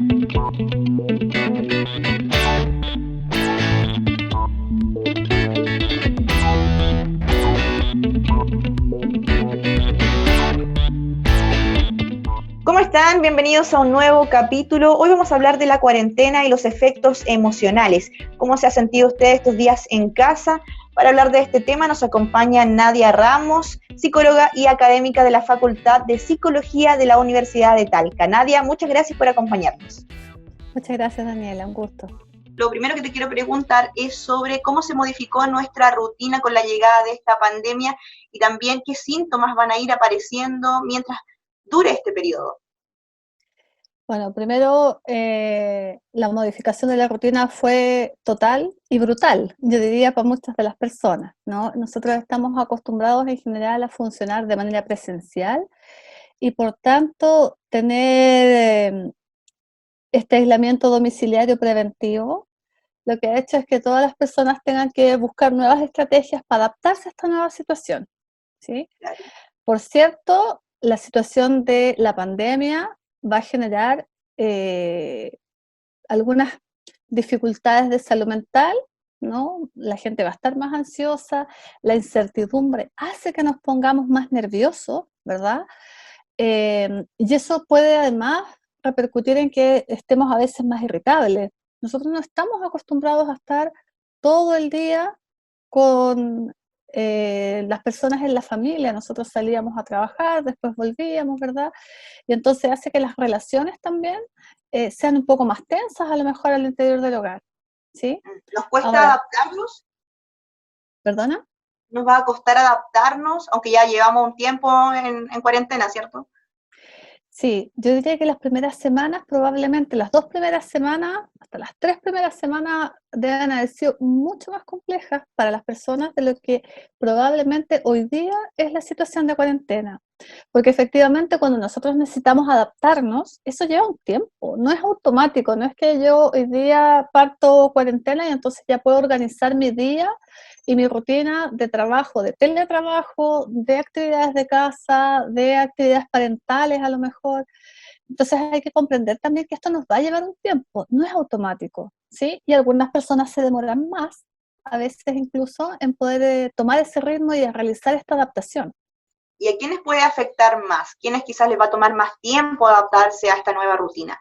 ¿Cómo están? Bienvenidos a un nuevo capítulo. Hoy vamos a hablar de la cuarentena y los efectos emocionales. ¿Cómo se ha sentido usted estos días en casa? Para hablar de este tema nos acompaña Nadia Ramos, psicóloga y académica de la Facultad de Psicología de la Universidad de Talca. Nadia, muchas gracias por acompañarnos. Muchas gracias, Daniela, un gusto. Lo primero que te quiero preguntar es sobre cómo se modificó nuestra rutina con la llegada de esta pandemia y también qué síntomas van a ir apareciendo mientras dure este periodo. Bueno, primero, la modificación de la rutina fue total y brutal, yo diría, para muchas de las personas, ¿no? Nosotros estamos acostumbrados en general a funcionar de manera presencial y por tanto tener este aislamiento domiciliario preventivo, lo que ha hecho es que todas las personas tengan que buscar nuevas estrategias para adaptarse a esta nueva situación, ¿sí? Claro. Por cierto, la situación de la pandemia va a generar algunas dificultades de salud mental, ¿no? La gente va a estar más ansiosa, la incertidumbre hace que nos pongamos más nerviosos, ¿verdad? Y eso puede además repercutir en que estemos a veces más irritables. Nosotros no estamos acostumbrados a estar todo el día con las personas en la familia. Nosotros salíamos a trabajar, después volvíamos, ¿verdad? Y entonces hace que las relaciones también sean un poco más tensas a lo mejor al interior del hogar, ¿sí? ¿Nos cuesta Ahora, adaptarnos? ¿perdona? ¿Nos va a costar adaptarnos, aunque ya llevamos un tiempo en cuarentena, cierto? Sí, yo diría que las primeras semanas, probablemente las 2 primeras semanas, hasta las 3 primeras semanas, deben haber sido mucho más complejas para las personas de lo que probablemente hoy día es la situación de cuarentena. Porque efectivamente cuando nosotros necesitamos adaptarnos, eso lleva un tiempo, no es automático, no es que yo hoy día parto cuarentena y entonces ya puedo organizar mi día y mi rutina de trabajo, de teletrabajo, de actividades de casa, de actividades parentales a lo mejor. Entonces hay que comprender también que esto nos va a llevar un tiempo, no es automático, ¿sí? Y algunas personas se demoran más, a veces incluso, en poder tomar ese ritmo y realizar esta adaptación. ¿Y a quiénes puede afectar más? ¿Quiénes quizás les va a tomar más tiempo adaptarse a esta nueva rutina?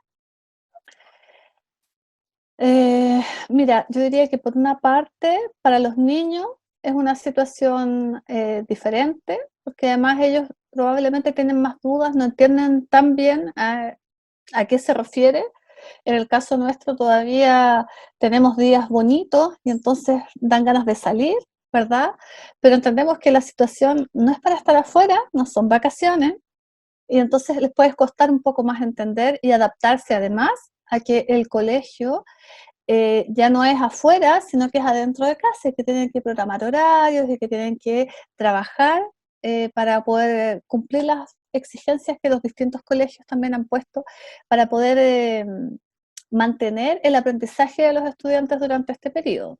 Mira, yo diría que por una parte, para los niños es una situación diferente, porque además ellos probablemente tienen más dudas, no entienden tan bien a qué se refiere. En el caso nuestro todavía tenemos días bonitos y entonces dan ganas de salir, ¿verdad? Pero entendemos que la situación no es para estar afuera, no son vacaciones, y entonces les puede costar un poco más entender y adaptarse además a que el colegio ya no es afuera, sino que es adentro de casa y que tienen que programar horarios y que tienen que trabajar para poder cumplir las exigencias que los distintos colegios también han puesto para poder mantener el aprendizaje de los estudiantes durante este periodo.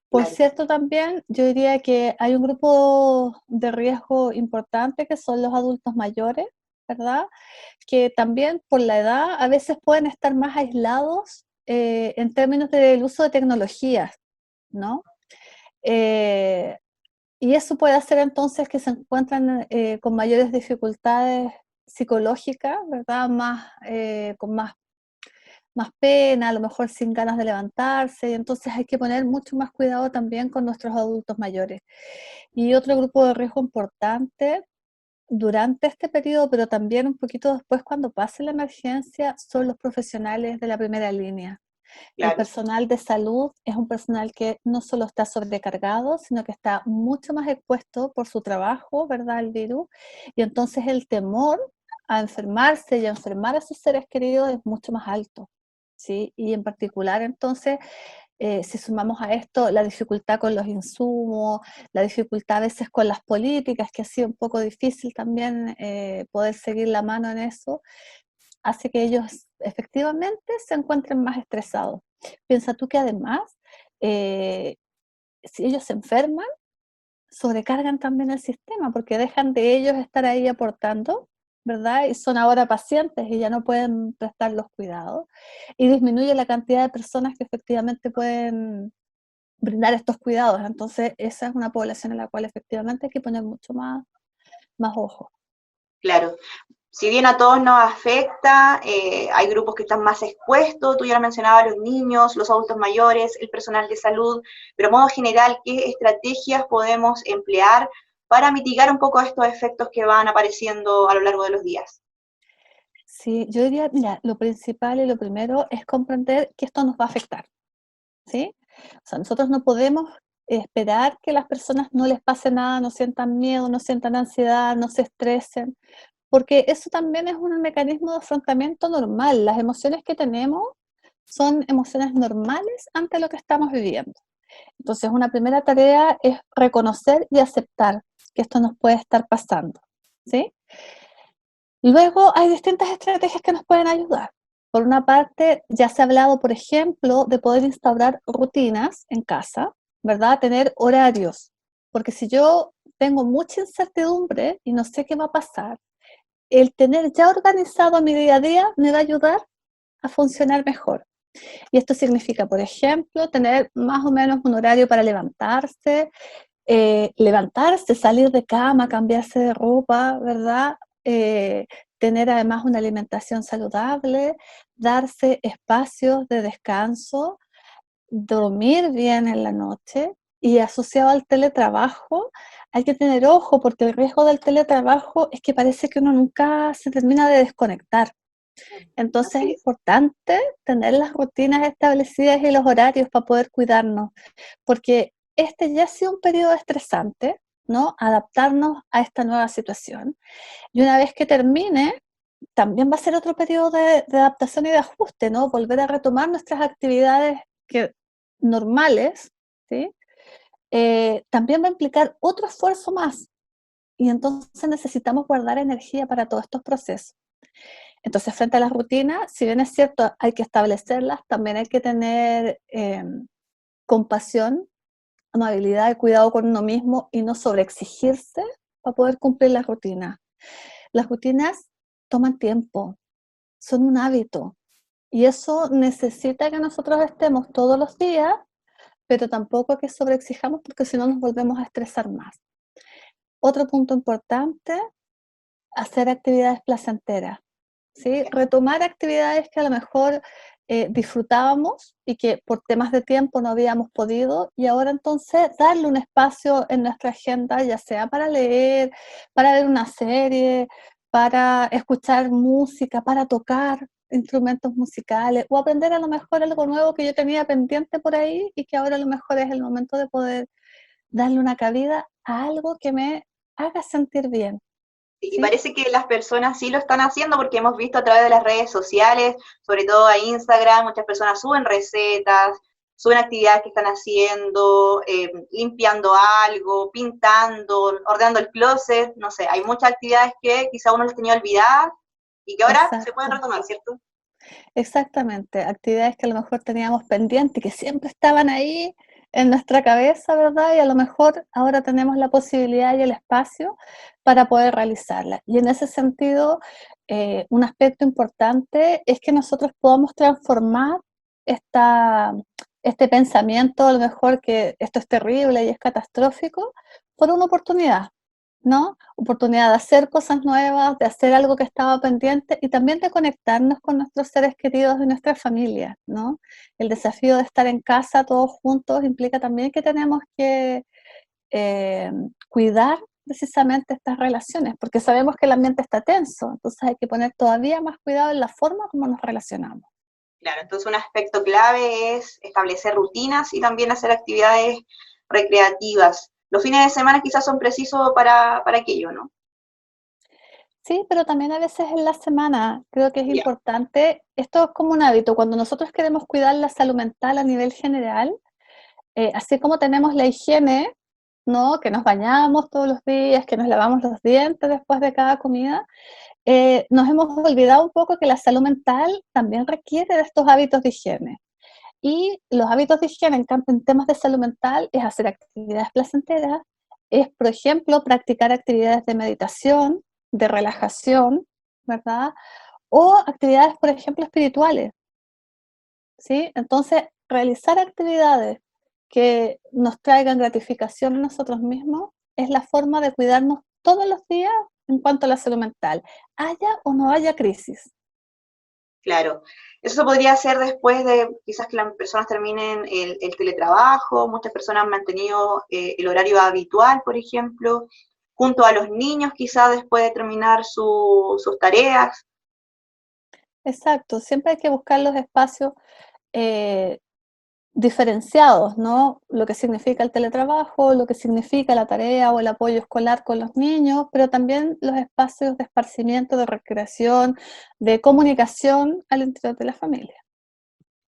Por Claro. cierto, también yo diría que hay un grupo de riesgo importante que son los adultos mayores, ¿verdad? Que también por la edad a veces pueden estar más aislados en términos del uso de tecnologías, ¿no? Eh, y eso puede hacer entonces que se encuentran con mayores dificultades psicológicas, ¿verdad? Con más pena, a lo mejor sin ganas de levantarse, y entonces hay que poner mucho más cuidado también con nuestros adultos mayores. Y otro grupo de riesgo importante durante este periodo, pero también un poquito después cuando pase la emergencia, son los profesionales de la primera línea. El Claro. personal de salud es un personal que no solo está sobrecargado, sino que está mucho más expuesto por su trabajo, ¿verdad?, al virus, y entonces el temor a enfermarse y a enfermar a sus seres queridos es mucho más alto, ¿sí? Y en particular entonces si sumamos a esto la dificultad con los insumos, la dificultad a veces con las políticas, que ha sido un poco difícil también poder seguir la mano en eso, hace que ellos efectivamente se encuentren más estresados. Piensa tú que además, eh, si ellos se enferman, sobrecargan también el sistema, porque dejan de ellos estar ahí aportando, ¿verdad? Y son ahora pacientes y ya no pueden prestar los cuidados. Y disminuye la cantidad de personas que efectivamente pueden brindar estos cuidados. Entonces, esa es una población en la cual efectivamente hay que poner mucho más ojo. Claro. Si bien a todos nos afecta, hay grupos que están más expuestos, tú ya lo mencionabas, los niños, los adultos mayores, el personal de salud, pero a modo general, ¿qué estrategias podemos emplear para mitigar un poco estos efectos que van apareciendo a lo largo de los días? Sí, yo diría, mira, lo principal y lo primero es comprender que esto nos va a afectar, ¿sí? O sea, nosotros no podemos esperar que las personas no les pase nada, no sientan miedo, no sientan ansiedad, no se estresen, porque eso también es un mecanismo de afrontamiento normal. Las emociones que tenemos son emociones normales ante lo que estamos viviendo. Entonces, una primera tarea es reconocer y aceptar que esto nos puede estar pasando, ¿sí? Luego hay distintas estrategias que nos pueden ayudar. Por una parte, ya se ha hablado, por ejemplo, de poder instaurar rutinas en casa, ¿verdad? Tener horarios, porque si yo tengo mucha incertidumbre y no sé qué va a pasar, el tener ya organizado mi día a día me va a ayudar a funcionar mejor. Y esto significa, por ejemplo, tener más o menos un horario para levantarse, salir de cama, cambiarse de ropa, ¿verdad? Tener además una alimentación saludable, darse espacios de descanso, dormir bien en la noche y asociado al teletrabajo, hay que tener ojo porque el riesgo del teletrabajo es que parece que uno nunca se termina de desconectar. Entonces es Así es. importante tener las rutinas establecidas y los horarios para poder cuidarnos, porque este ya ha sido un periodo estresante, ¿no? Adaptarnos a esta nueva situación. Y una vez que termine, también va a ser otro periodo de adaptación y de ajuste, ¿no? Volver a retomar nuestras actividades normales, ¿sí? También va a implicar otro esfuerzo más. Y entonces necesitamos guardar energía para todos estos procesos. Entonces, frente a las rutinas, si bien es cierto, hay que establecerlas, también hay que tener compasión, amabilidad y cuidado con uno mismo y no sobreexigirse para poder cumplir las rutinas. Las rutinas toman tiempo, son un hábito y eso necesita que nosotros estemos todos los días, pero tampoco que sobreexijamos porque si no nos volvemos a estresar más. Otro punto importante, hacer actividades placenteras. ¿Sí? Retomar actividades que a lo mejor disfrutábamos y que por temas de tiempo no habíamos podido, y ahora entonces darle un espacio en nuestra agenda, ya sea para leer, para ver una serie, para escuchar música, para tocar instrumentos musicales o aprender a lo mejor algo nuevo que yo tenía pendiente por ahí y que ahora a lo mejor es el momento de poder darle una cabida a algo que me haga sentir bien, Y ¿sí? parece que las personas sí lo están haciendo porque hemos visto a través de las redes sociales, sobre todo a Instagram, muchas personas suben recetas, suben actividades que están haciendo, limpiando algo, pintando, ordenando el closet, no sé, hay muchas actividades que quizá uno las tenía olvidadas y que ahora se pueden Exacto. retomar, ¿cierto? Exactamente, actividades que a lo mejor teníamos pendientes, que siempre estaban ahí en nuestra cabeza, ¿verdad? Y a lo mejor ahora tenemos la posibilidad y el espacio para poder realizarlas. Y en ese sentido, un aspecto importante es que nosotros podamos transformar esta, este pensamiento, a lo mejor que esto es terrible y es catastrófico, por una oportunidad. ¿No? Oportunidad de hacer cosas nuevas, de hacer algo que estaba pendiente y también de conectarnos con nuestros seres queridos y nuestra familia, ¿no? El desafío de estar en casa todos juntos implica también que tenemos que cuidar precisamente estas relaciones, porque sabemos que el ambiente está tenso, entonces hay que poner todavía más cuidado en la forma como nos relacionamos. Claro, entonces un aspecto clave es establecer rutinas y también hacer actividades recreativas. Los fines de semana quizás son precisos para aquello, ¿no? Sí, pero también a veces en la semana creo que es Ya. importante, esto es como un hábito, cuando nosotros queremos cuidar la salud mental a nivel general, así como tenemos la higiene, ¿no? Que nos bañamos todos los días, que nos lavamos los dientes después de cada comida, nos hemos olvidado un poco que la salud mental también requiere de estos hábitos de higiene. Y los hábitos de higiene en temas de salud mental es hacer actividades placenteras, es, por ejemplo, practicar actividades de meditación, de relajación, ¿verdad? O actividades, por ejemplo, espirituales, ¿sí? Entonces, realizar actividades que nos traigan gratificación a nosotros mismos es la forma de cuidarnos todos los días en cuanto a la salud mental, haya o no haya crisis. Claro. Eso se podría hacer después de quizás que las personas terminen el teletrabajo. Muchas personas han mantenido el horario habitual, por ejemplo, junto a los niños, quizás después de terminar sus tareas. Exacto, siempre hay que buscar los espacios eh, diferenciados, ¿no? Lo que significa el teletrabajo, lo que significa la tarea o el apoyo escolar con los niños, pero también los espacios de esparcimiento, de recreación, de comunicación al interior de la familia.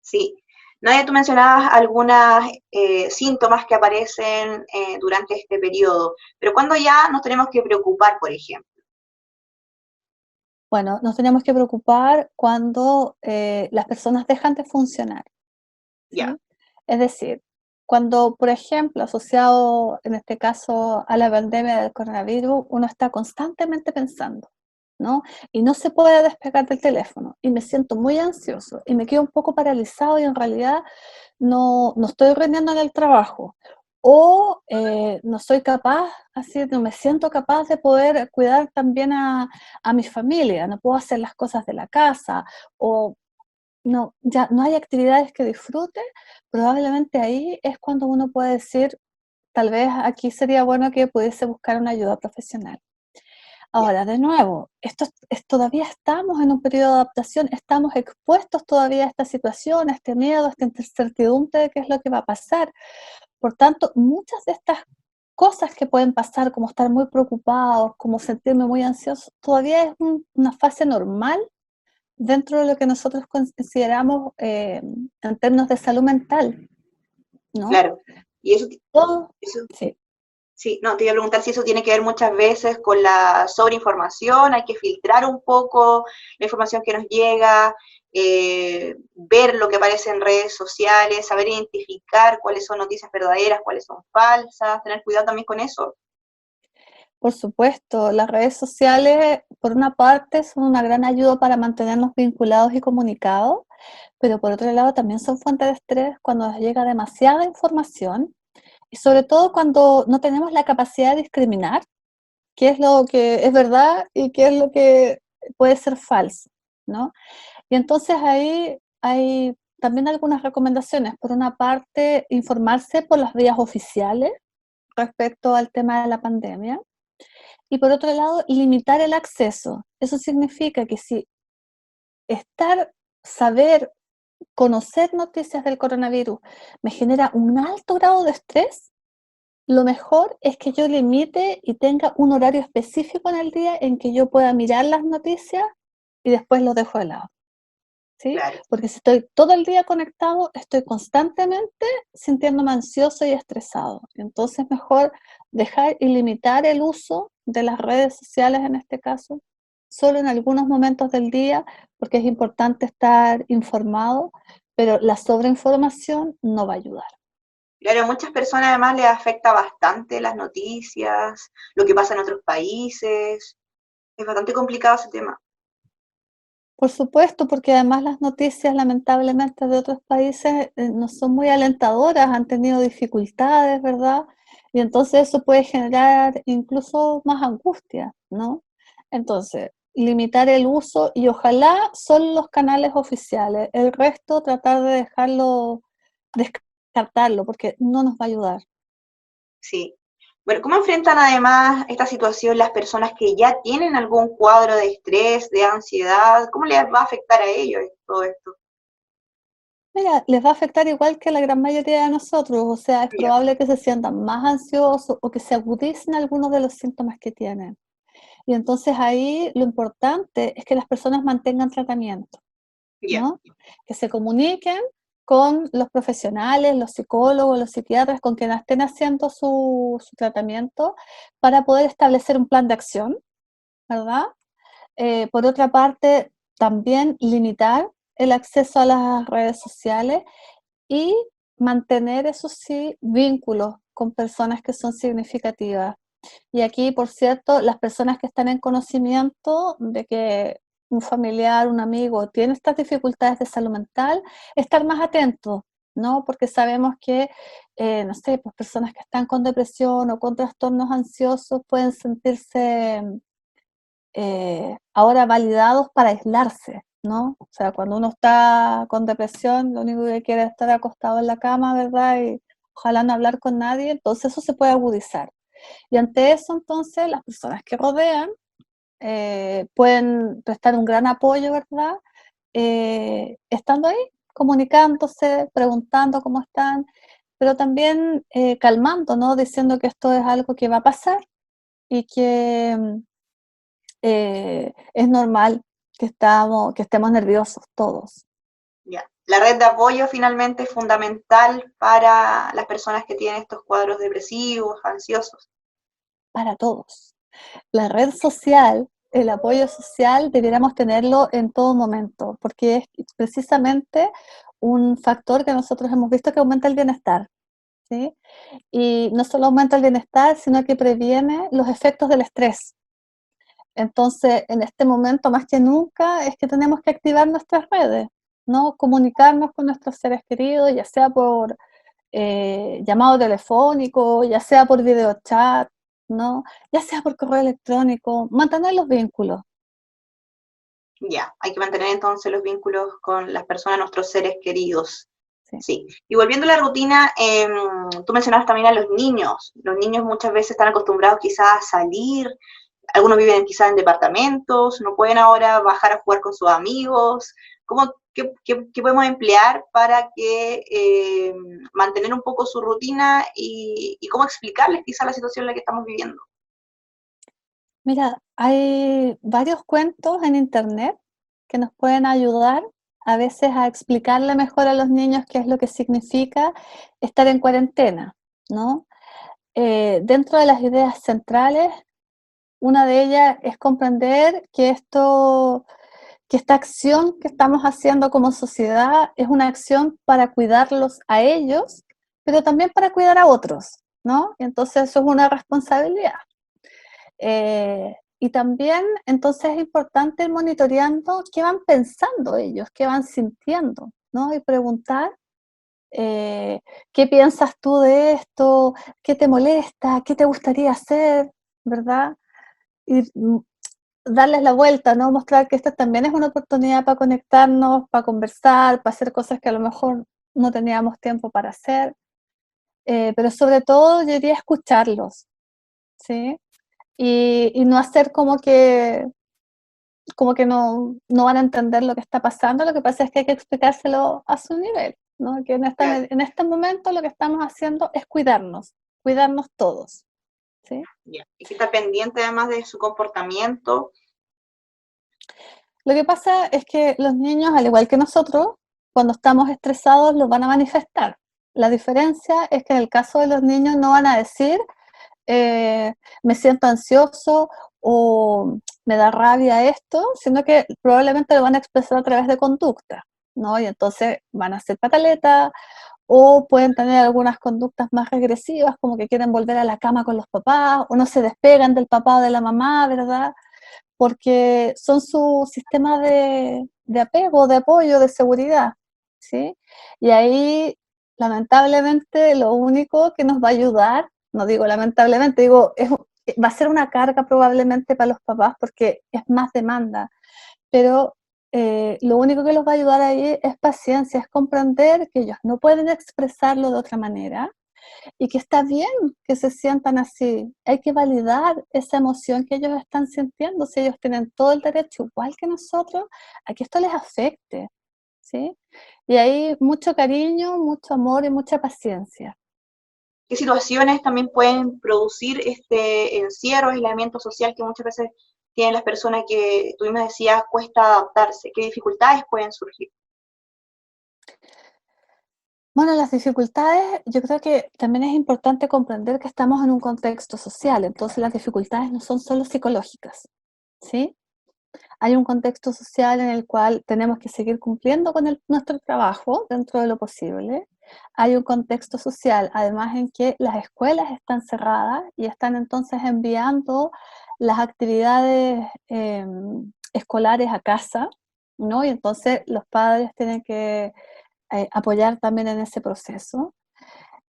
Sí. Nadia, tú mencionabas algunos síntomas que aparecen durante este periodo, pero ¿cuándo ya nos tenemos que preocupar, por ejemplo? Bueno, nos tenemos que preocupar cuando las personas dejan de funcionar, Ya, ¿sí? Es decir, cuando, por ejemplo, asociado en este caso a la pandemia del coronavirus, uno está constantemente pensando, ¿no? Y no se puede despegar del teléfono y me siento muy ansioso y me quedo un poco paralizado y en realidad no estoy rindiendo en el trabajo o no soy capaz, así no me siento capaz de poder cuidar también a mi familia, no puedo hacer las cosas de la casa o no, ya no hay actividades que disfrute, probablemente ahí es cuando uno puede decir, tal vez aquí sería bueno que pudiese buscar una ayuda profesional. ya. Ahora, de nuevo, todavía estamos en un periodo de adaptación, estamos expuestos todavía a esta situación, a este miedo, a esta incertidumbre de qué es lo que va a pasar. Por tanto, muchas de estas cosas que pueden pasar, como estar muy preocupados, como sentirme muy ansioso, todavía es una fase normal dentro de lo que nosotros consideramos en términos de salud mental, ¿no? Claro. Y Todo, eso, sí. sí, no, te iba a preguntar si eso tiene que ver muchas veces con la sobreinformación, hay que filtrar un poco la información que nos llega, ver lo que aparece en redes sociales, saber identificar cuáles son noticias verdaderas, cuáles son falsas, tener cuidado también con eso. Por supuesto, las redes sociales, por una parte, son una gran ayuda para mantenernos vinculados y comunicados, pero por otro lado también son fuente de estrés cuando nos llega demasiada información y sobre todo cuando no tenemos la capacidad de discriminar qué es lo que es verdad y qué es lo que puede ser falso, ¿no? Y entonces ahí hay también algunas recomendaciones. Por una parte, informarse por las vías oficiales respecto al tema de la pandemia. Y por otro lado, limitar el acceso. Eso significa que si saber, conocer noticias del coronavirus me genera un alto grado de estrés, lo mejor es que yo limite y tenga un horario específico en el día en que yo pueda mirar las noticias y después lo dejo de lado, ¿sí? Claro. Porque si estoy todo el día conectado, estoy constantemente sintiéndome ansioso y estresado. Entonces, mejor dejar y limitar el uso de las redes sociales en este caso, solo en algunos momentos del día, porque es importante estar informado, pero la sobreinformación no va a ayudar. Claro, a muchas personas además les afecta bastante las noticias, lo que pasa en otros países. Es bastante complicado ese tema. Por supuesto, porque además las noticias lamentablemente de otros países no son muy alentadoras, han tenido dificultades, ¿verdad? Y entonces eso puede generar incluso más angustia, ¿no? Entonces, limitar el uso y ojalá son los canales oficiales, el resto tratar de dejarlo, descartarlo, porque no nos va a ayudar. Sí. Bueno, ¿cómo enfrentan además esta situación las personas que ya tienen algún cuadro de estrés, de ansiedad? ¿Cómo les va a afectar a ellos todo esto? Mira, les va a afectar igual que a la gran mayoría de nosotros, o sea, es Ya, probable que se sientan más ansiosos o que se agudicen algunos de los síntomas que tienen. Y entonces ahí lo importante es que las personas mantengan tratamiento, ya, ¿no? Que se comuniquen con los profesionales, los psicólogos, los psiquiatras, con quienes estén haciendo su tratamiento para poder establecer un plan de acción, ¿verdad? Por otra parte, también limitar el acceso a las redes sociales y mantener, eso sí, vínculos con personas que son significativas. Y aquí, por cierto, las personas que están en conocimiento de que un familiar, un amigo tiene estas dificultades de salud mental, estar más atentos, ¿no? Porque sabemos que, no sé, pues personas que están con depresión o con trastornos ansiosos pueden sentirse ahora validados para aislarse, ¿no? O sea, cuando uno está con depresión, lo único que quiere es estar acostado en la cama, ¿verdad? Y ojalá no hablar con nadie, entonces eso se puede agudizar. Y ante eso, entonces, las personas que rodean pueden prestar un gran apoyo, ¿verdad? Estando ahí, comunicándose, preguntando cómo están, pero también calmando, ¿no? Diciendo que esto es algo que va a pasar y que es normal que estemos nerviosos todos. Ya. La red de apoyo finalmente es fundamental para las personas que tienen estos cuadros depresivos, ansiosos. Para todos. La red social, el apoyo social, debiéramos tenerlo en todo momento, porque es precisamente un factor que nosotros hemos visto que aumenta el bienestar, ¿sí? Y no solo aumenta el bienestar, sino que previene los efectos del estrés. Entonces, en este momento, más que nunca, es que tenemos que activar nuestras redes, ¿no? Comunicarnos con nuestros seres queridos, ya sea por llamado telefónico, ya sea por videochat, ¿no? Ya sea por correo electrónico, mantener los vínculos. Ya, hay que mantener entonces los vínculos con las personas, nuestros seres queridos. Sí. Sí. Y volviendo a la rutina, tú mencionabas también a los niños. Los niños muchas veces están acostumbrados quizás a salir, algunos viven quizás en departamentos, no pueden ahora bajar a jugar con sus amigos. ¿Qué podemos emplear para que mantener un poco su rutina y cómo explicarles quizás la situación en la que estamos viviendo? Mira, hay varios cuentos en internet que nos pueden ayudar a veces a explicarle mejor a los niños qué es lo que significa estar en cuarentena, ¿no? Dentro de las ideas centrales, una de ellas es comprender que esta acción que estamos haciendo como sociedad es una acción para cuidarlos a ellos, pero también para cuidar a otros, ¿no? Entonces eso es una responsabilidad. Y también entonces es importante ir monitoreando qué van pensando ellos, qué van sintiendo, ¿no? Y preguntar, ¿qué piensas tú de esto? ¿Qué te molesta? ¿Qué te gustaría hacer? ¿Verdad? Y darles la vuelta, ¿no? Mostrar que esta también es una oportunidad para conectarnos, para conversar, para hacer cosas que a lo mejor no teníamos tiempo para hacer, pero sobre todo yo diría escucharlos, ¿sí? Y no hacer como que no van a entender lo que está pasando, lo que pasa es que hay que explicárselo a su nivel, ¿no? Que Claro. en este momento lo que estamos haciendo es cuidarnos todos, ¿sí? Yeah. Y que estar pendiente además de su comportamiento. Lo que pasa es que los niños, al igual que nosotros, cuando estamos estresados los van a manifestar. La diferencia es que en el caso de los niños no van a decir me siento ansioso o me da rabia esto, sino que probablemente lo van a expresar a través de conducta, ¿no? Y entonces van a hacer pataleta o pueden tener algunas conductas más regresivas, como que quieren volver a la cama con los papás o no se despegan del papá o de la mamá, ¿verdad? Porque son su sistema de apego, de apoyo, de seguridad, ¿sí? Y ahí, lamentablemente, lo único que nos va a ayudar, no digo lamentablemente, digo, va a ser una carga probablemente para los papás porque es más demanda, pero lo único que los va a ayudar ahí es paciencia, es comprender que ellos no pueden expresarlo de otra manera, y que está bien que se sientan así. Hay que validar esa emoción que ellos están sintiendo, si ellos tienen todo el derecho, igual que nosotros, a que esto les afecte, ¿sí? Y hay mucho cariño, mucho amor y mucha paciencia. ¿Qué situaciones también pueden producir este encierro, aislamiento social que muchas veces tienen las personas que tú misma decías cuesta adaptarse? ¿Qué dificultades pueden surgir? Bueno, las dificultades, yo creo que también es importante comprender que estamos en un contexto social, entonces las dificultades no son solo psicológicas, ¿sí? Hay un contexto social en el cual tenemos que seguir cumpliendo con nuestro trabajo dentro de lo posible. Hay un contexto social, además, en que las escuelas están cerradas y están entonces enviando las actividades escolares a casa, ¿no? Y entonces los padres tienen que apoyar también en ese proceso.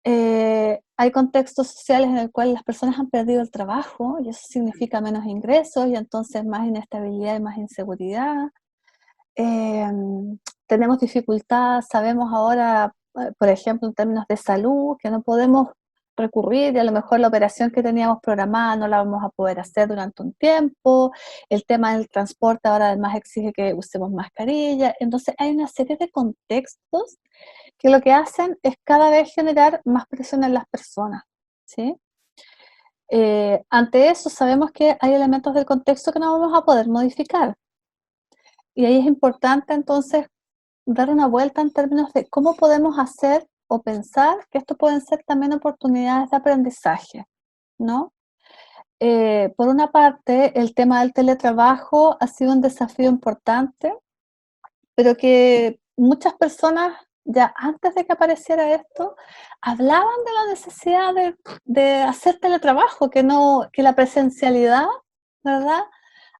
Hay contextos sociales en el cual las personas han perdido el trabajo y eso significa menos ingresos y entonces más inestabilidad y más inseguridad. Eh, Tenemos dificultad, sabemos ahora, por ejemplo, en términos de salud, que no podemos recurrir y a lo mejor la operación que teníamos programada no la vamos a poder hacer durante un tiempo. El tema del transporte ahora además exige que usemos mascarilla. Entonces hay una serie de contextos que lo que hacen es cada vez generar más presión en las personas, ¿sí? Ante eso sabemos que hay elementos del contexto que no vamos a poder modificar. Y ahí es importante entonces dar una vuelta en términos de cómo podemos hacer o pensar que esto pueden ser también oportunidades de aprendizaje, ¿no? Por una parte, el tema del teletrabajo ha sido un desafío importante, pero que muchas personas ya antes de que apareciera esto hablaban de la necesidad de hacer teletrabajo, que la presencialidad, ¿verdad?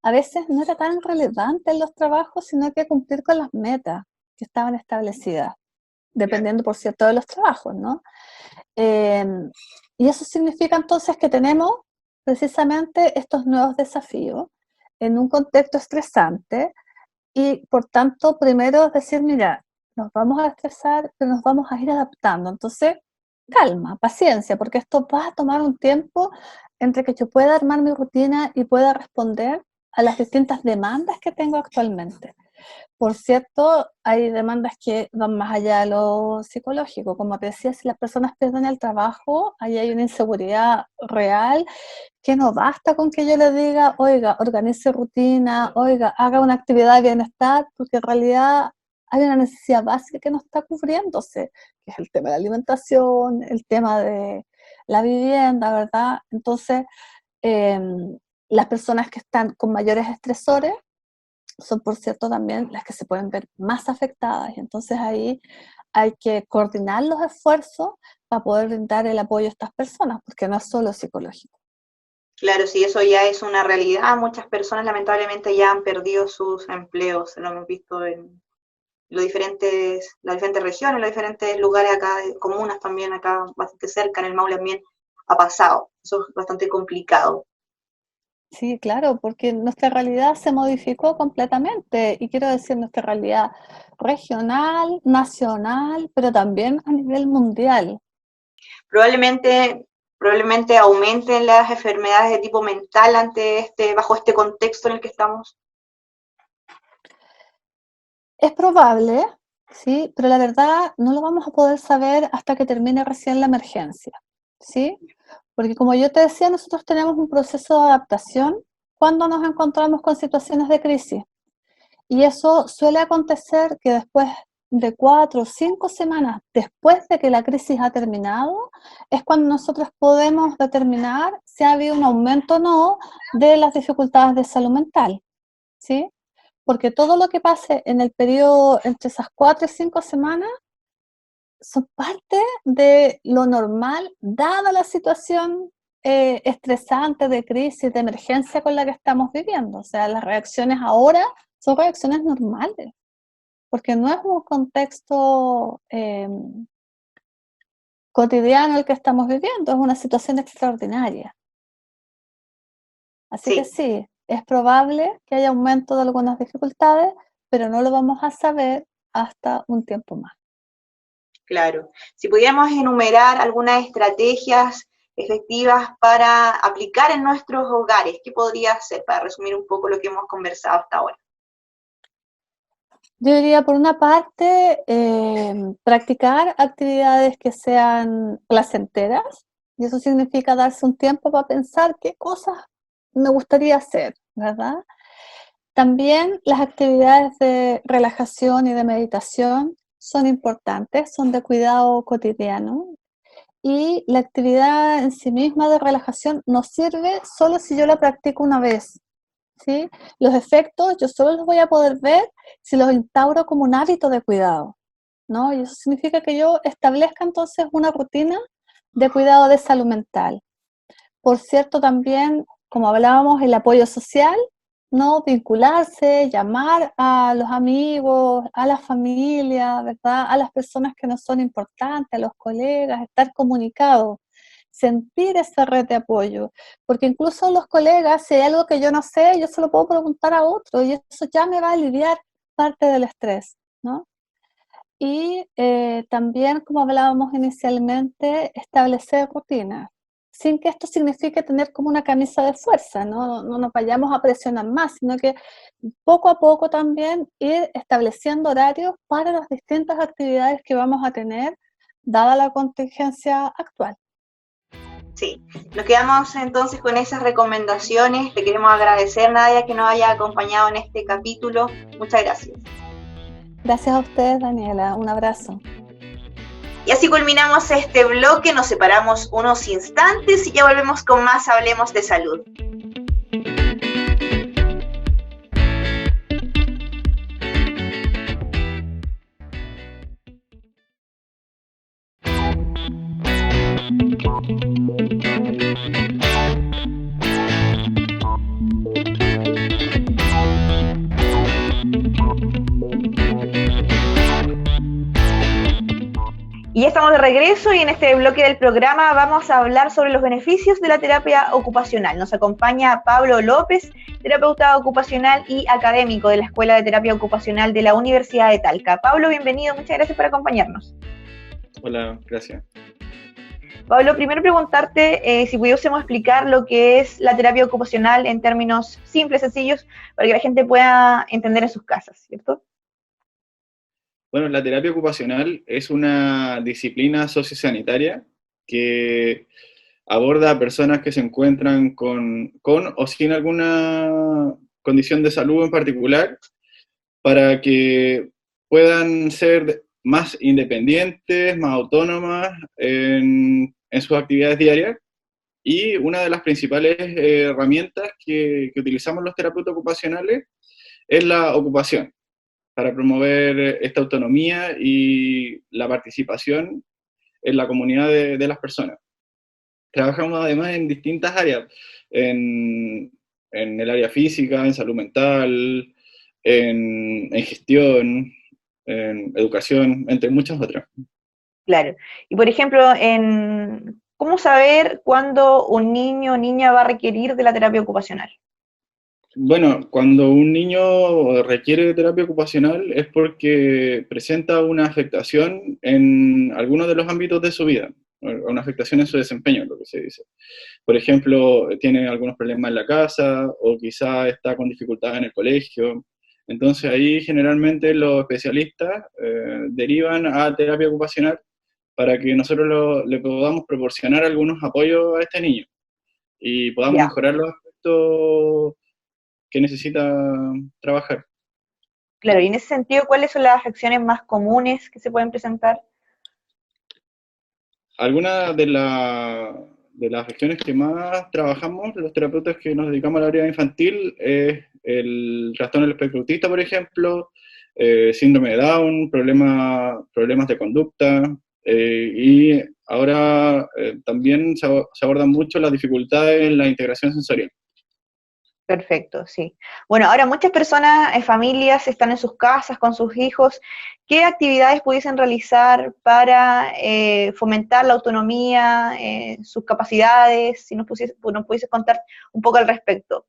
A veces no era tan relevante en los trabajos, sino que cumplir con las metas que estaban establecidas, dependiendo, por cierto, de los trabajos, ¿no? Eh, y eso significa entonces que tenemos precisamente estos nuevos desafíos en un contexto estresante y por tanto, primero es decir, mira, nos vamos a estresar, pero nos vamos a ir adaptando. Entonces, calma, paciencia, porque esto va a tomar un tiempo entre que yo pueda armar mi rutina y pueda responder a las distintas demandas que tengo actualmente. Por cierto, hay demandas que van más allá de lo psicológico. Como te decía, si las personas pierden el trabajo, ahí hay una inseguridad real que no basta con que yo les diga, oiga, organice rutina, oiga, haga una actividad de bienestar, porque en realidad hay una necesidad básica que no está cubriéndose, que es el tema de la alimentación, el tema de la vivienda, ¿verdad? Entonces, eh, las personas que están con mayores estresores son, por cierto, también las que se pueden ver más afectadas. Y entonces ahí hay que coordinar los esfuerzos para poder brindar el apoyo a estas personas, porque no es solo psicológico. Claro, sí, eso ya es una realidad. Muchas personas lamentablemente ya han perdido sus empleos, lo hemos visto en las diferentes regiones, en los diferentes lugares acá, comunas también acá bastante cerca, en el Maule también ha pasado. Eso es bastante complicado. Sí, claro, porque nuestra realidad se modificó completamente, y quiero decir nuestra realidad regional, nacional, pero también a nivel mundial. Probablemente, probablemente aumenten las enfermedades de tipo mental bajo este contexto en el que estamos. Es probable, sí, pero la verdad no lo vamos a poder saber hasta que termine recién la emergencia, ¿sí? Porque como yo te decía, nosotros tenemos un proceso de adaptación cuando nos encontramos con situaciones de crisis. Y eso suele acontecer que después de 4 o 5 semanas después de que la crisis ha terminado, es cuando nosotros podemos determinar si ha habido un aumento o no de las dificultades de salud mental, ¿sí? Porque todo lo que pase en el periodo entre esas 4 y 5 semanas son parte de lo normal, dada la situación estresante de crisis, de emergencia con la que estamos viviendo. O sea, las reacciones ahora son reacciones normales, porque no es un contexto cotidiano el que estamos viviendo, es una situación extraordinaria. Así que Sí, sí, es probable que haya aumento de algunas dificultades, pero no lo vamos a saber hasta un tiempo más. claro. Si pudiéramos enumerar algunas estrategias efectivas para aplicar en nuestros hogares, ¿qué podría ser para resumir un poco lo que hemos conversado hasta ahora? Yo diría, por una parte, practicar actividades que sean placenteras, y eso significa darse un tiempo para pensar qué cosas me gustaría hacer, ¿verdad? También las actividades de relajación y de meditación son importantes, son de cuidado cotidiano, y la actividad en sí misma de relajación nos sirve solo si yo la practico una vez, ¿sí? Los efectos yo solo los voy a poder ver si los instauro como un hábito de cuidado, ¿no? Y eso significa que yo establezca entonces una rutina de cuidado de salud mental. Por cierto, también, como hablábamos, el apoyo social ¿no? Vincularse, llamar a los amigos, a la familia, ¿verdad? A las personas que nos son importantes, a los colegas, estar comunicados, sentir esa red de apoyo, porque incluso los colegas, si hay algo que yo no sé, yo se lo puedo preguntar a otro y eso ya me va a aliviar parte del estrés, ¿no? Y también, como hablábamos inicialmente, establecer rutinas, sin que esto signifique tener como una camisa de fuerza, ¿no? No nos vayamos a presionar más, sino que poco a poco también ir estableciendo horarios para las distintas actividades que vamos a tener, dada la contingencia actual. Sí, nos quedamos entonces con esas recomendaciones. Le queremos agradecer, Nadia, que nos haya acompañado en este capítulo. Muchas gracias. Gracias a ustedes, Daniela. Un abrazo. Y así culminamos este bloque, nos separamos unos instantes y ya volvemos con más Hablemos de Salud. Y ya estamos de regreso y en este bloque del programa vamos a hablar sobre los beneficios de la terapia ocupacional. Nos acompaña Pablo López, terapeuta ocupacional y académico de la Escuela de Terapia Ocupacional de la Universidad de Talca. Pablo, bienvenido, muchas gracias por acompañarnos. Hola, gracias. Pablo, primero preguntarte si pudiésemos explicar lo que es la terapia ocupacional en términos simples, sencillos, para que la gente pueda entender en sus casas, ¿cierto? Bueno, la terapia ocupacional es una disciplina sociosanitaria que aborda a personas que se encuentran con o sin alguna condición de salud en particular para que puedan ser más independientes, más autónomas en sus actividades diarias. Y una de las principales herramientas que utilizamos los terapeutas ocupacionales es la ocupación, para promover esta autonomía y la participación en la comunidad de las personas. Trabajamos además en distintas áreas, en el área física, en salud mental, en gestión, en educación, entre muchas otras. Claro. Y por ejemplo, ¿cómo saber cuándo un niño o niña va a requerir de la terapia ocupacional? Bueno, cuando un niño requiere de terapia ocupacional es porque presenta una afectación en alguno de los ámbitos de su vida, una afectación en su desempeño, lo que se dice. Por ejemplo, tiene algunos problemas en la casa o quizá está con dificultades en el colegio. Entonces ahí generalmente los especialistas derivan a terapia ocupacional para que nosotros le podamos proporcionar algunos apoyos a este niño y podamos Ya, mejorar los aspectos que necesita trabajar. claro. Y en ese sentido, ¿cuáles son las afecciones más comunes que se pueden presentar? Algunas de las afecciones que más trabajamos, los terapeutas que nos dedicamos al área infantil, es el trastorno del espectro autista, por ejemplo, síndrome de Down, problemas de conducta, y ahora también se abordan mucho las dificultades en la integración sensorial. Perfecto, sí. Bueno, ahora muchas personas, familias, están en sus casas con sus hijos. ¿Qué actividades pudiesen realizar para fomentar la autonomía, sus capacidades? Si nos pudieses contar un poco al respecto.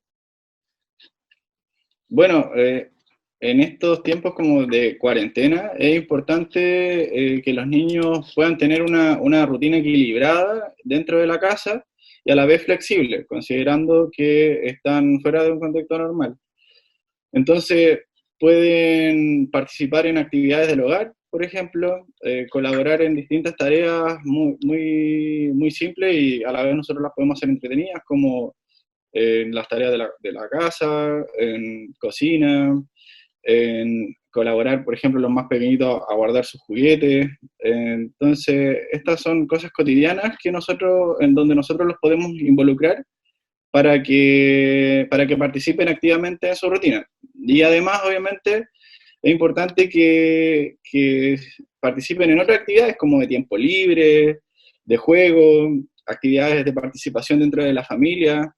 Bueno, en estos tiempos como de cuarentena es importante que los niños puedan tener una rutina equilibrada dentro de la casa y a la vez flexible, considerando que están fuera de un contexto normal. Entonces, pueden participar en actividades del hogar, por ejemplo, colaborar en distintas tareas muy simples y a la vez nosotros las podemos hacer entretenidas, como en las tareas de la casa, en cocina, en colaborar, por ejemplo, los más pequeñitos a guardar sus juguetes. Entonces, estas son cosas cotidianas en donde nosotros los podemos involucrar para que participen activamente en su rutina. Y además, obviamente, es importante que participen en otras actividades como de tiempo libre, de juego, actividades de participación dentro de la familia,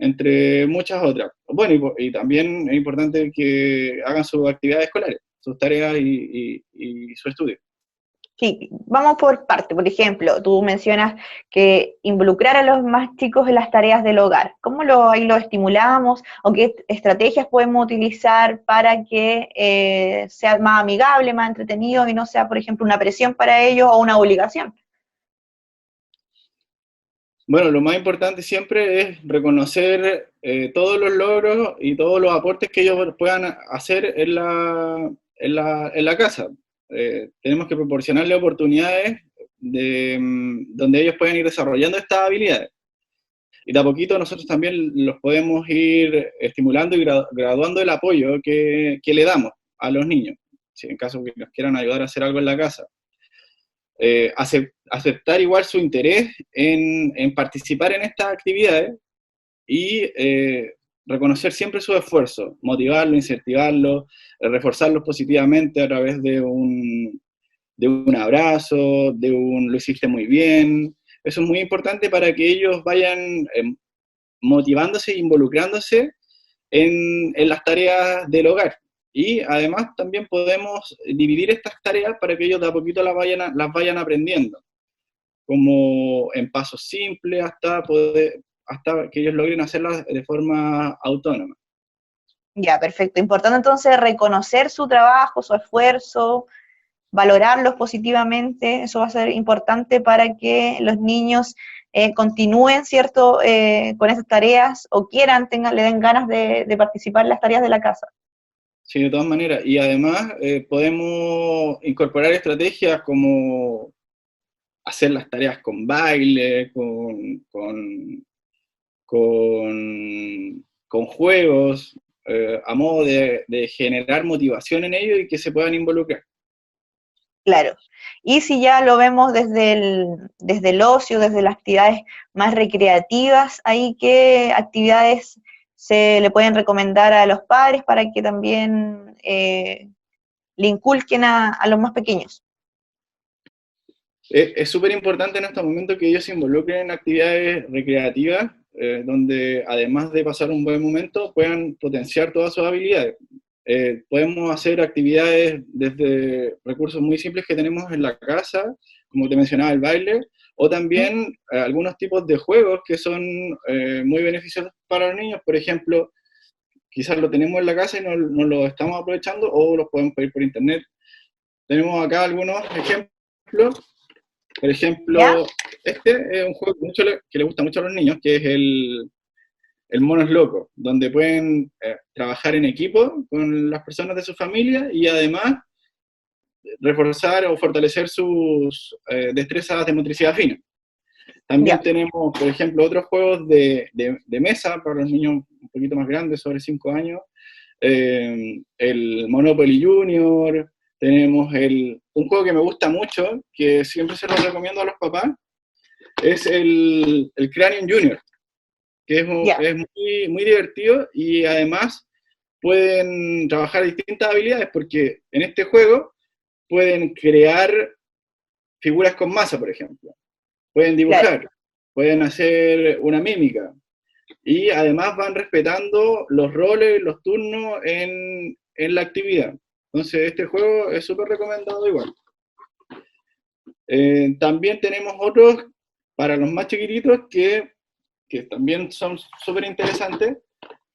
entre muchas otras. Bueno, y también es importante que hagan sus actividades escolares, sus tareas y su estudio. Sí, vamos por parte. Por ejemplo, tú mencionas que involucrar a los más chicos en las tareas del hogar. ¿Cómo ahí lo estimulamos o qué estrategias podemos utilizar para que sea más amigable, más entretenido y no sea, por ejemplo, una presión para ellos o una obligación? Bueno, lo más importante siempre es reconocer todos los logros y todos los aportes que ellos puedan hacer en la casa. Tenemos que proporcionarle oportunidades donde ellos puedan ir desarrollando estas habilidades. Y de a poquito nosotros también los podemos ir estimulando y graduando el apoyo que le damos a los niños, si en caso que nos quieran ayudar a hacer algo en la casa. Aceptar igual su interés en participar en estas actividades y reconocer siempre su esfuerzo, motivarlo, incentivarlo, reforzarlos positivamente a través de un abrazo, lo hiciste muy bien. Eso es muy importante para que ellos vayan motivándose e involucrándose en las tareas del hogar. Y además también podemos dividir estas tareas para que ellos de a poquito las vayan aprendiendo, como en pasos simples hasta que ellos logren hacerlas de forma autónoma. Ya, perfecto. Importante entonces reconocer su trabajo, su esfuerzo, valorarlos positivamente. Eso va a ser importante para que los niños continúen, ¿cierto?, con esas tareas o le den ganas de participar en las tareas de la casa. Sí, de todas maneras. Y además podemos incorporar estrategias como hacer las tareas con baile, con juegos, a modo de generar motivación en ellos y que se puedan involucrar. Claro. Y si ya lo vemos desde el ocio, desde las actividades más recreativas, ¿ahí qué actividades se le pueden recomendar a los padres para que también le inculquen a los más pequeños? Es súper importante en estos momentos que ellos se involucren en actividades recreativas, donde además de pasar un buen momento, puedan potenciar todas sus habilidades. Podemos hacer actividades desde recursos muy simples que tenemos en la casa, como te mencionaba, el baile, o también algunos tipos de juegos que son muy beneficiosos para los niños. Por ejemplo, quizás lo tenemos en la casa y no lo estamos aprovechando, o los podemos pedir por internet. Tenemos acá algunos ejemplos. Por ejemplo, ¿Ya? este es un juego que le gusta mucho a los niños, que es el Monos Locos, donde pueden trabajar en equipo con las personas de su familia y además reforzar o fortalecer sus destrezas de motricidad fina. También Ya. tenemos, por ejemplo, otros juegos de mesa para los niños un poquito más grandes, sobre 5 años, el Monopoly Junior, tenemos un juego que me gusta mucho, que siempre se lo recomiendo a los papás, es el Cranium Junior, que Ya. es muy, muy divertido y además pueden trabajar distintas habilidades porque en este juego pueden crear figuras con masa, por ejemplo, pueden Claro. dibujar, pueden hacer una mímica y además van respetando los roles, los turnos en la actividad. Entonces este juego es súper recomendado igual. También tenemos otros para los más chiquititos que también son súper interesantes,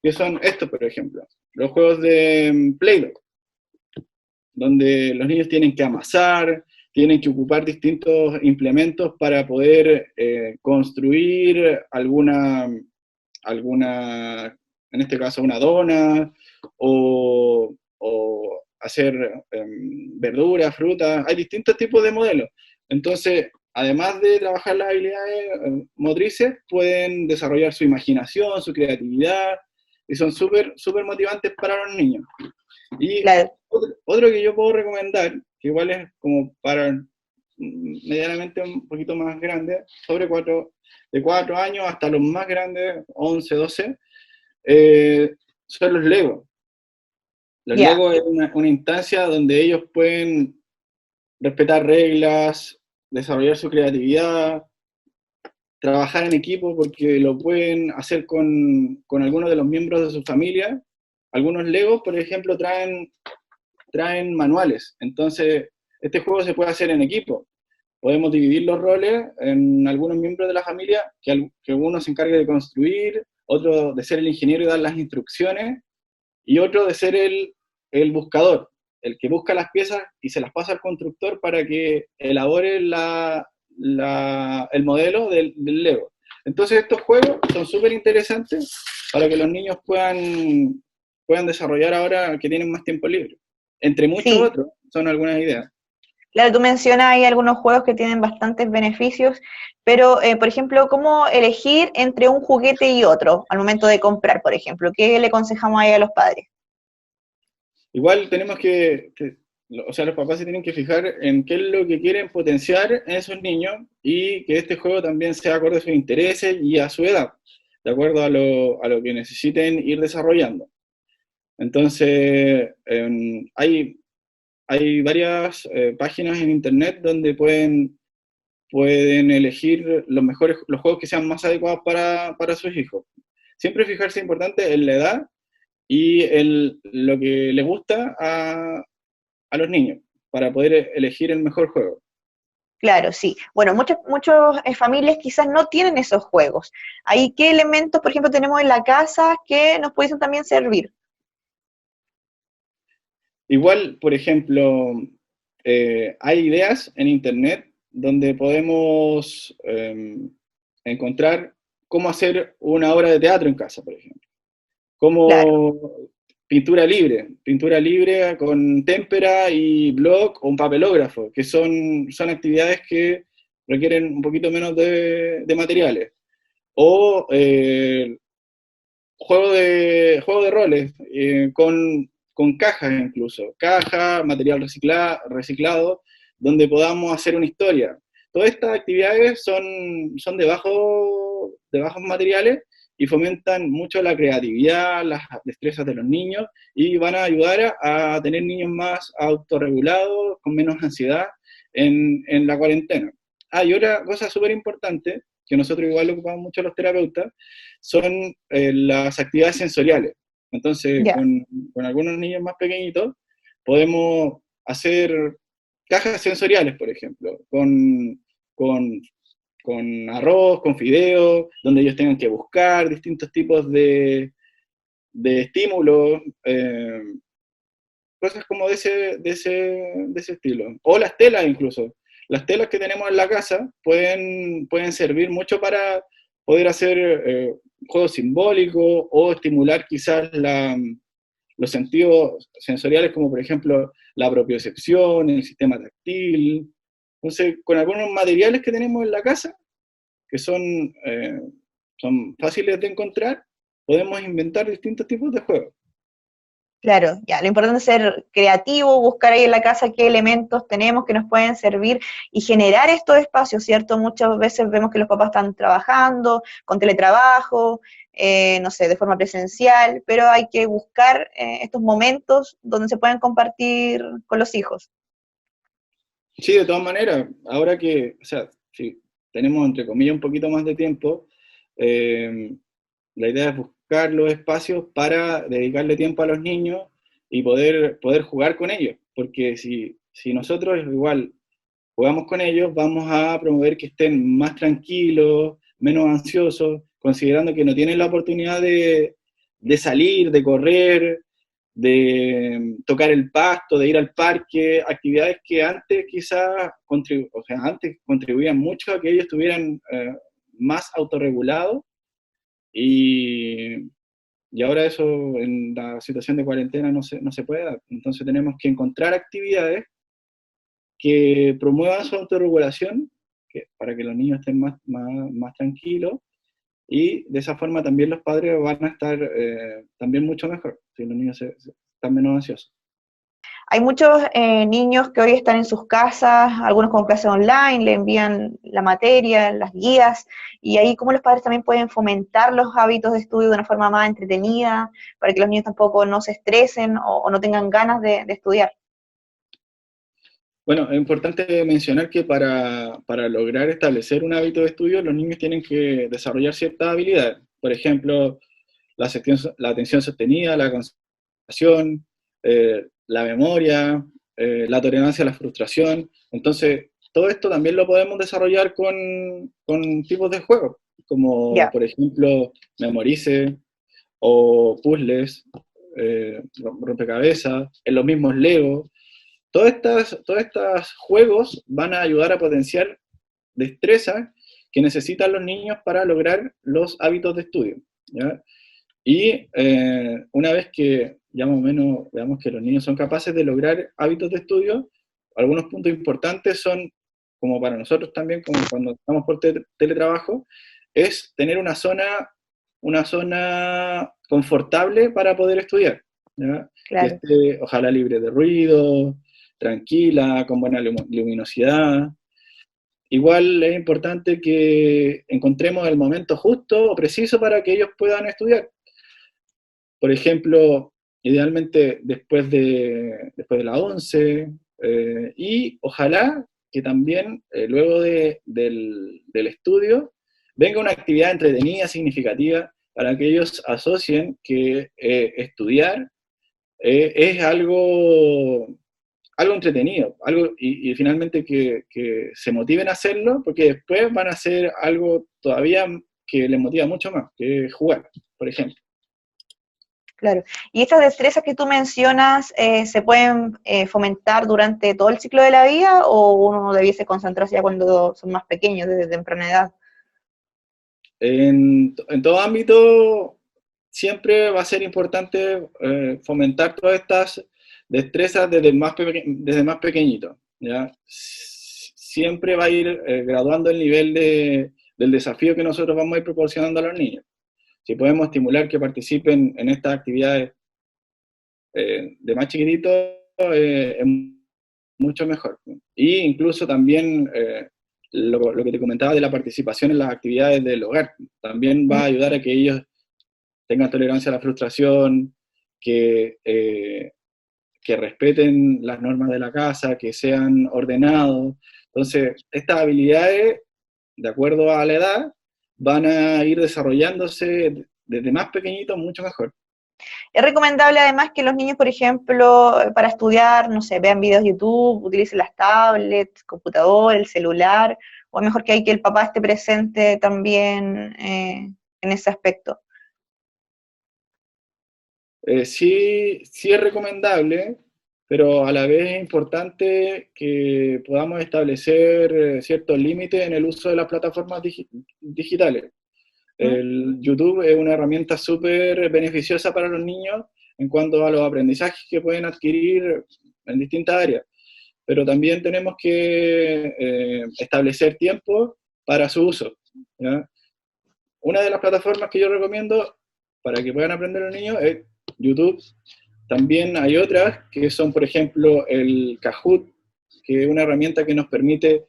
que son estos, por ejemplo, los juegos de Play-Doh, donde los niños tienen que amasar, tienen que ocupar distintos implementos para poder construir en este caso una dona, o hacer verduras, frutas, hay distintos tipos de modelos. Entonces, además de trabajar las habilidades motrices, pueden desarrollar su imaginación, su creatividad, y son súper súper motivantes para los niños. Y Claro. otro que yo puedo recomendar, que igual es como para medianamente un poquito más grande, de 4 años hasta los más grandes, 11, 12, son los Lego. Los Ya. Lego es una instancia donde ellos pueden respetar reglas, desarrollar su creatividad, trabajar en equipo porque lo pueden hacer con algunos de los miembros de su familia. Algunos Legos, por ejemplo, traen manuales, entonces este juego se puede hacer en equipo. Podemos dividir los roles en algunos miembros de la familia, que uno se encargue de construir, otro de ser el ingeniero y dar las instrucciones, y otro de ser el buscador, el que busca las piezas y se las pasa al constructor para que elabore el modelo del Lego. Entonces estos juegos son súper interesantes para que los niños puedan desarrollar ahora que tienen más tiempo libre. Entre muchos Sí, otros, son algunas ideas. claro, tú mencionas ahí algunos juegos que tienen bastantes beneficios, pero, por ejemplo, ¿cómo elegir entre un juguete y otro al momento de comprar, por ejemplo? ¿Qué le aconsejamos ahí a los padres? Igual tenemos o sea, los papás se tienen que fijar en qué es lo que quieren potenciar en esos niños y que este juego también sea acorde a sus intereses y a su edad, de acuerdo a lo que necesiten ir desarrollando. Entonces, hay varias páginas en internet donde pueden elegir los juegos que sean más adecuados para sus hijos. Siempre fijarse importante en la edad y lo que le gusta a los niños, para poder elegir el mejor juego. Claro, sí. Bueno, muchas familias quizás no tienen esos juegos. Ahí, ¿qué elementos, por ejemplo, tenemos en la casa que nos pudiesen también servir? Igual, por ejemplo, hay ideas en internet donde podemos encontrar cómo hacer una obra de teatro en casa, por ejemplo. Claro, Como pintura libre con témpera y bloc o un papelógrafo, que son actividades que requieren un poquito menos de materiales. O juego de roles, con cajas incluso, caja, material reciclado, donde podamos hacer una historia. Todas estas actividades son de bajos materiales y fomentan mucho la creatividad, las destrezas de los niños y van a ayudar a tener niños más autorregulados, con menos ansiedad en la cuarentena. Y otra cosa súper importante, que nosotros igual lo ocupamos mucho los terapeutas, son las actividades sensoriales. Entonces, ya. con algunos niños más pequeñitos, podemos hacer cajas sensoriales, por ejemplo, con, con arroz, con fideos, donde ellos tengan que buscar distintos tipos de estímulos, cosas como de ese estilo. O las telas incluso. Las telas que tenemos en la casa pueden servir mucho para poder hacer juegos simbólicos o estimular quizás los sentidos sensoriales, como por ejemplo la propiocepción, el sistema táctil. Entonces, con algunos materiales que tenemos en la casa, que son fáciles de encontrar, podemos inventar distintos tipos de juegos. Claro, ya, lo importante es ser creativo, buscar ahí en la casa qué elementos tenemos que nos pueden servir y generar estos espacios, ¿cierto? Muchas veces vemos que los papás están trabajando, con teletrabajo, no sé, de forma presencial, pero hay que buscar estos momentos donde se puedan compartir con los hijos. Sí, de todas maneras, ahora que, o sea, si tenemos entre comillas un poquito más de tiempo, eh, la idea es buscar los espacios para dedicarle tiempo a los niños y poder jugar con ellos, porque si nosotros igual jugamos con ellos, vamos a promover que estén más tranquilos, menos ansiosos, considerando que no tienen la oportunidad de salir, de correr, de tocar el pasto, de ir al parque, actividades que antes quizás antes contribuían mucho a que ellos estuvieran más autorregulados y, y ahora eso en la situación de cuarentena no se puede dar. Entonces tenemos que encontrar actividades que promuevan su autorregulación para que los niños estén más tranquilos y de esa forma también los padres van a estar también mucho mejor, si los niños están menos ansiosos. Hay muchos niños que hoy están en sus casas, algunos con clases online, le envían la materia, las guías, y ahí como los padres también pueden fomentar los hábitos de estudio de una forma más entretenida, para que los niños tampoco no se estresen o no tengan ganas de estudiar. Bueno, es importante mencionar que para lograr establecer un hábito de estudio, los niños tienen que desarrollar ciertas habilidades. Por ejemplo, la atención sostenida, la concentración, la memoria, la tolerancia a la frustración. Entonces, todo esto también lo podemos desarrollar con tipos de juegos, como Ya, por ejemplo, memorice o puzzles, rompecabezas, en los mismos Lego. Todas estas juegos van a ayudar a potenciar destrezas que necesitan los niños para lograr los hábitos de estudio, ¿ya? Y una vez que ya más o menos veamos que los niños son capaces de lograr hábitos de estudio, algunos puntos importantes son, como para nosotros también, como cuando estamos por teletrabajo, es tener una zona confortable para poder estudiar, ¿ya? Que claro. esté, ojalá, libre de ruido, tranquila, con buena luminosidad. Igual es importante que encontremos el momento justo o preciso para que ellos puedan estudiar. Por ejemplo, idealmente después de la 11, y ojalá que también luego del estudio venga una actividad entretenida, significativa, para que ellos asocien que estudiar es algo entretenido, y finalmente que se motiven a hacerlo, porque después van a hacer algo todavía que les motiva mucho más, que es jugar, por ejemplo. Claro. ¿Y estas destrezas que tú mencionas se pueden fomentar durante todo el ciclo de la vida o uno debiese concentrarse ya cuando son más pequeños, desde temprana edad? En todo ámbito siempre va a ser importante fomentar todas estas destrezas desde más pequeñito, ¿ya? Siempre va a ir graduando el nivel del desafío que nosotros vamos a ir proporcionando a los niños. Si podemos estimular que participen en estas actividades de más chiquitito, es mucho mejor. Y incluso también lo que te comentaba de la participación en las actividades del hogar, también va a ayudar a que ellos tengan tolerancia a la frustración, que respeten las normas de la casa, que sean ordenados. Entonces, estas habilidades, de acuerdo a la edad, van a ir desarrollándose desde más pequeñitos mucho mejor. Es recomendable además que los niños, por ejemplo, para estudiar, no sé, vean videos de YouTube, utilicen las tablets, computador, el celular, o es mejor que hay que el papá esté presente también en ese aspecto. Sí es recomendable, pero a la vez es importante que podamos establecer ciertos límites en el uso de las plataformas digitales. ¿Mm? El YouTube es una herramienta súper beneficiosa para los niños en cuanto a los aprendizajes que pueden adquirir en distintas áreas, pero también tenemos que establecer tiempo para su uso, ¿ya? Una de las plataformas que yo recomiendo para que puedan aprender los niños es YouTube. También hay otras que son, por ejemplo, el Kahoot, que es una herramienta que nos permite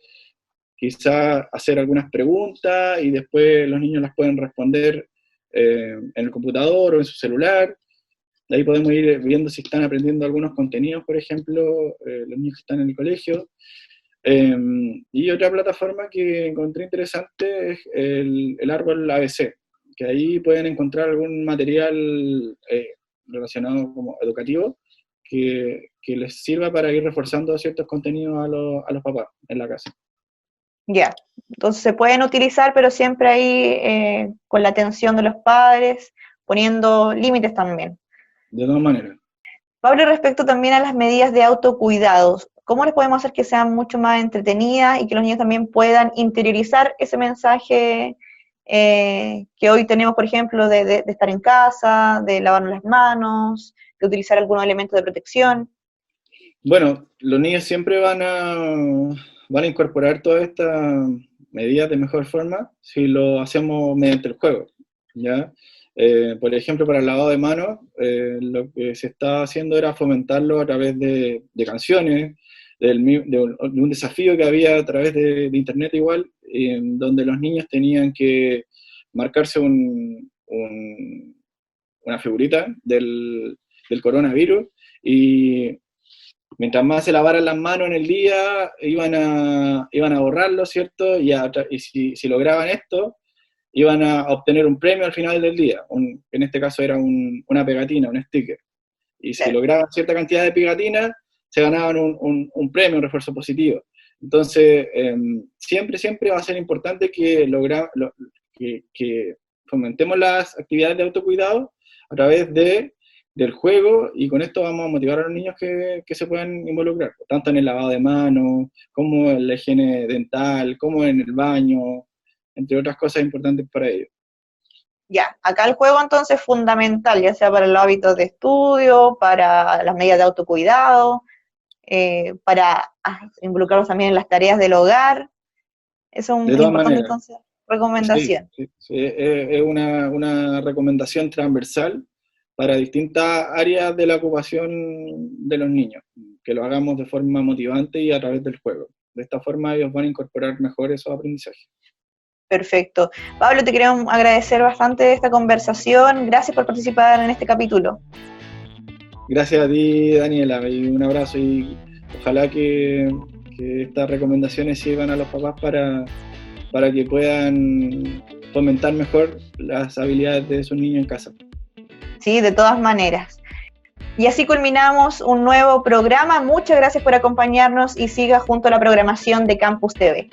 quizá hacer algunas preguntas y después los niños las pueden responder en el computador o en su celular. De ahí podemos ir viendo si están aprendiendo algunos contenidos, por ejemplo, los niños que están en el colegio. Y otra plataforma que encontré interesante es el árbol ABC, que ahí pueden encontrar algún material relacionado como educativo que les sirva para ir reforzando ciertos contenidos a los papás en la casa. Ya, entonces se pueden utilizar, pero siempre ahí con la atención de los padres, poniendo límites también. De todas maneras. Pablo, respecto también a las medidas de autocuidados, ¿cómo les podemos hacer que sean mucho más entretenidas y que los niños también puedan interiorizar ese mensaje que hoy tenemos, por ejemplo, de estar en casa, de lavarnos las manos, de utilizar algunos elementos de protección? Bueno, los niños siempre van a incorporar todas estas medidas de mejor forma si lo hacemos mediante el juego, ¿ya? Por ejemplo, para el lavado de manos, lo que se estaba haciendo era fomentarlo a través de canciones, de un desafío que había a través de internet igual, en donde los niños tenían que marcarse una figurita del coronavirus, y mientras más se lavaran las manos en el día, iban a borrarlo, ¿cierto? Y si lograban esto, iban a obtener un premio al final del día. En este caso era una pegatina, un sticker. Y si lograban cierta cantidad de pegatinas, se ganaban un premio, un refuerzo positivo. Entonces, siempre va a ser importante que fomentemos las actividades de autocuidado a través del juego, y con esto vamos a motivar a los niños que se puedan involucrar, tanto en el lavado de manos, como en la higiene dental, como en el baño, entre otras cosas importantes para ellos. Ya, acá el juego entonces es fundamental, ya sea para los hábitos de estudio, para las medidas de autocuidado, para involucrarlos también en las tareas del hogar. Eso es una importante entonces recomendación. Sí, es una recomendación transversal para distintas áreas de la ocupación de los niños, que lo hagamos de forma motivante y a través del juego. De esta forma ellos van a incorporar mejor esos aprendizajes. Perfecto. Pablo, te queremos agradecer bastante esta conversación. Gracias por participar en este capítulo. Gracias a ti, Daniela, y un abrazo, y ojalá que estas recomendaciones sirvan a los papás para que puedan fomentar mejor las habilidades de sus niños en casa. Sí, de todas maneras. Y así culminamos un nuevo programa. Muchas gracias por acompañarnos y siga junto a la programación de Campus TV.